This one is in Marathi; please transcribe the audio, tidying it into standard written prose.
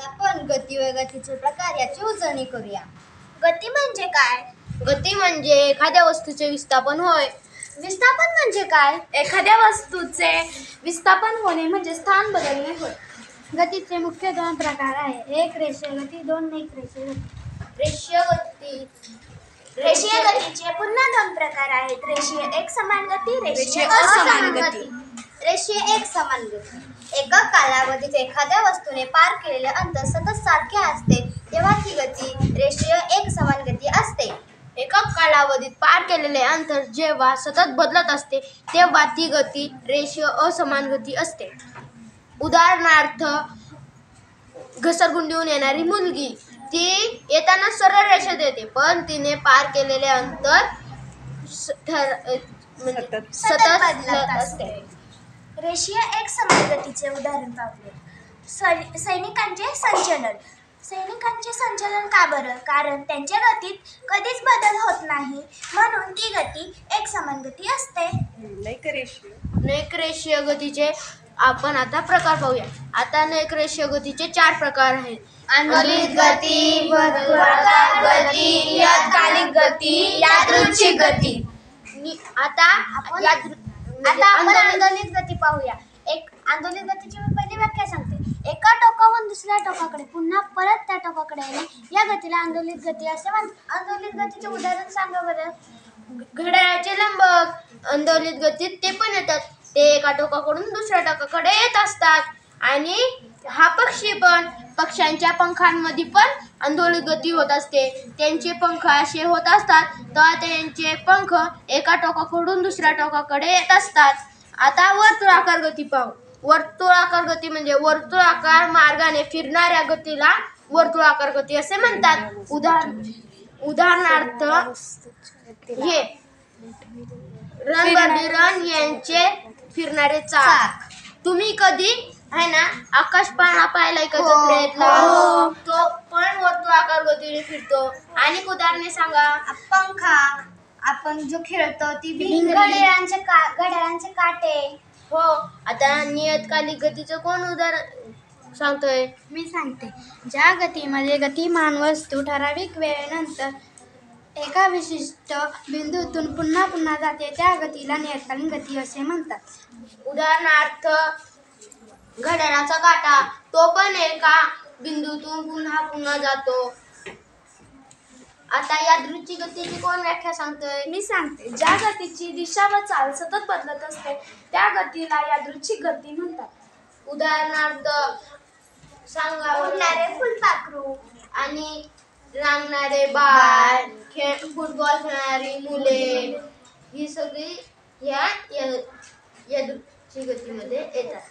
आपण गती व गतीचे प्रकार याची उजळणी करूया. गती म्हणजे काय? गती म्हणजे एखाद्या वस्तूचे विस्थापन होय. विस्थापन म्हणजे काय? एखाद्या वस्तूचे विस्थापन होणे म्हणजे स्थान बदलणे होय. गतीचे मुख्य दोन प्रकार आहेत. एक रेषीय गती, दोन एकरेषीय गती. रेषीय गतीचे पुन्हा दोन प्रकार आहेत. रेषीय एकसमान गती, रेषीय असमान गती. रेषीय एकसमान गती. एका कालावधीत एखाद्या वस्तूने पार केलेले अंतर सतत सारखे असते तेव्हा ती गती रेषीय एकसमान गती असते. एका कालावधीत पार केलेले अंतर जेव्हा सतत बदलत असते तेव्हा ती गती रेषीय असमान गती असते. उदाहरणार्थ, घसरगुंडीहून येणारी मुलगी, ती येताना सरळ रेषेत येते पण तिने पार केलेले अंतर सतत बदलत असते. रेषीय एकसमान गतीचे उदाहरण पाहूया. सैनिकांचे संचलन. सैनिकांचे संचलन का बरं? कारण त्यांच्या गतीत कधीच बदल होत नाही, म्हणून ती गती एकसमान गती असते. नैकरेषीय गतीचे आपण आता प्रकार पाहूया. आता नैकरेषीय गतीचे 4 प्रकार आहेत. आंदोलित गती, वर्तुळाकार गती, नियतकालिक गती, यादृच्छिक गती. आता आपण आंदोलित गती पाहूया. एक आंदोलित गतीची मी पहिली व्याख्या सांगते. एका टोकाहून दुसऱ्या टोकाकडे पुन्हा परत त्या टोकाकडे येणे या गतीला आंदोलित गती असे म्हणतात. आंदोलित गतीचे उदाहरण सांगा बरं. घड्याळाचे लंबक आंदोलित गतीत ते पण येतात. ते एका टोकाकडून दुसऱ्या टोकाकडे येत असतात. आणि हा पक्षी पण, पक्ष्यांच्या पंखांमध्ये पण आंदोलित गती होत असते. त्यांचे पंख असे होत असतात तर त्यांचे पंख एका टोकाकडून दुसऱ्या टोकाकडे येत असतात. आता वर्तुळाकार गती पाहू. वर्तुळाकार गती म्हणजे वर्तुळाकार मार्गाने फिरणाऱ्या गतीला वर्तुळाकार गती असे म्हणतात. उदाहरणार्थ हे रणबंदिरण यांचे फिरणारे चाक. तुम्ही कधी आहे ना आकाश पाळणा पाहिलाय का जत्रेतला? तो पण वर्तुळाकार गतीने फिरतो. आणि उदाहरणे सांगा. पंखा, आपण जो खेळतो ती घड्याळांचे काटे. हो, आता नियतकालिक गतीचं कोण उदाहरण सांगतोय? मी सांगते. ज्या गतीमध्ये गतिमान वस्तू ठराविक वेळेनंतर एका विशिष्ट बिंदूतून पुन्हा पुन्हा जाते त्या गतीला नियतकालीन गती असे म्हणतात. उदाहरणार्थ, घड्याळाचा काटा, तो पण एका बिंदूतून पुन्हा पुन्हा जातो. आता यादृच्छिक गतीची कोण व्याख्या सांगतोय? मी सांगते. ज्या गतीची दिशा व चाल सतत बदलत असते त्या गतीला यादृच्छिक गती म्हणतात. उदाहरणार्थ सांगा. उडणारे फुलपाखरू, आणि रांगणारे बाळ, फुटबॉल खेळणारी मुले, ही सगळी ह्या यादृच्छिक गतीमध्ये येतात.